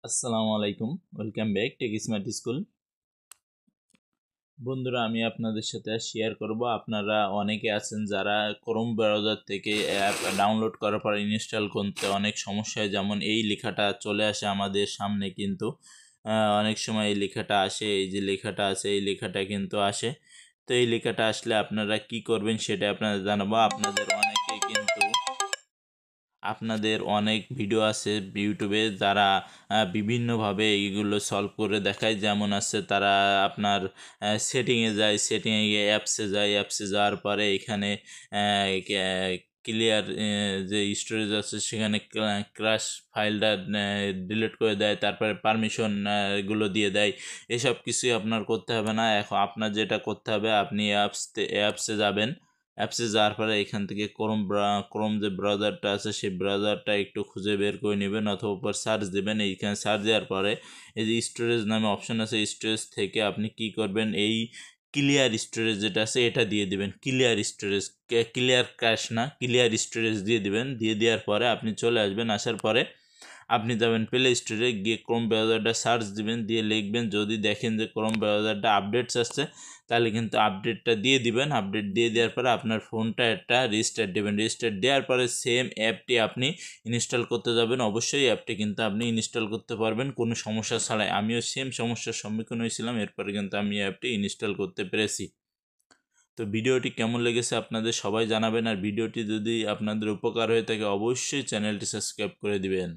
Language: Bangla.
আসসালামু আলাইকুম, welcome back tech smart school. বন্ধুরা, আমি আপনাদের সাথে শেয়ার করব। আপনারা অনেকে আছেন যারা ক্রোম ব্রাউজার থেকে অ্যাপ ডাউনলোড করার পর ইনস্টল করতে অনেক সমস্যা হয়। যেমন এই লেখাটা চলে আসে আমাদের সামনে, কিন্তু অনেক সময় এই লেখাটা আসে, এই যে লেখাটা আছে এই লেখাটা কিন্তু আসে। তো এই লেখাটা আসলে আপনারা কি করবেন সেটা আপনাদের জানাবো। আপনাদের অনেক ভিডিও আছে ইউটিউবে যারা বিভিন্নভাবে এইগুলো সলভ করে দেখায়। যেমন আছে তারা আপনার সেটিংয়ে যায়, সেটিংয়ে গিয়ে অ্যাপসে যায়, অ্যাপসে যাওয়ার পরে এখানে ক্লিয়ার যে স্টোরেজ আছে সেখানে ক্রাশ ফাইলটা ডিলিট করে দেয়, তারপরে পারমিশন এগুলো দিয়ে দেয়। এসব কিছুই আপনার করতে হবে না। এখন আপনার যেটা করতে হবে, আপনি অ্যাপসে যাবেন। অ্যাপসে যাওয়ার পরে এখান থেকে ক্রোম যে ব্রাউজারটা আছে সেই ব্রাউজারটা একটু খুঁজে বের করে নেবেন, অথবা উপর সার্চ দেবেন। এইখানে সার্চ দেওয়ার পরে এই যে স্টোরেজ নামে অপশন আছে, স্টোরেজ থেকে আপনি কি করবেন, এই ক্লিয়ার স্টোরেজ যেটা আছে এটা দিয়ে দিবেন। ক্লিয়ার স্টোরেজ, ক্লিয়ার ক্যাশ না, ক্লিয়ার স্টোরেজ দিয়ে দিবেন। দিয়ে দেওয়ার পরে আপনি চলে আসবেন। আসার পরে আপনি যাবেন প্লে স্টোরে, গিয়ে ক্রোম ব্রাউজারটা সার্চ দিবেন, দিয়ে লিখবেন। যদি দেখেন যে ক্রোম ব্রাউজারটা আপডেটস আসছে, তাহলে কিন্তু আপডেটটা দিয়ে দিবেন। আপডেট দিয়ে দেওয়ার পরে আপনার ফোনটা একটা রিস্টার্ট দেবেন। রিস্টার্ট দেওয়ার পরে সেম অ্যাপটি আপনি ইনস্টল করতে যাবেন। অবশ্যই অ্যাপটি কিন্তু আপনি ইনস্টল করতে পারবেন কোনো সমস্যা ছাড়াই। আমিও সেম সমস্যার সম্মুখীন হয়েছিলাম, এরপরে কিন্তু আমি অ্যাপটি ইনস্টল করতে পেরেছি। তো ভিডিওটি কেমন লেগেছে আপনাদের সবাই জানাবেন, আর ভিডিওটি যদি আপনাদের উপকার হয়ে থাকে অবশ্যই চ্যানেলটি সাবস্ক্রাইব করে দিবেন।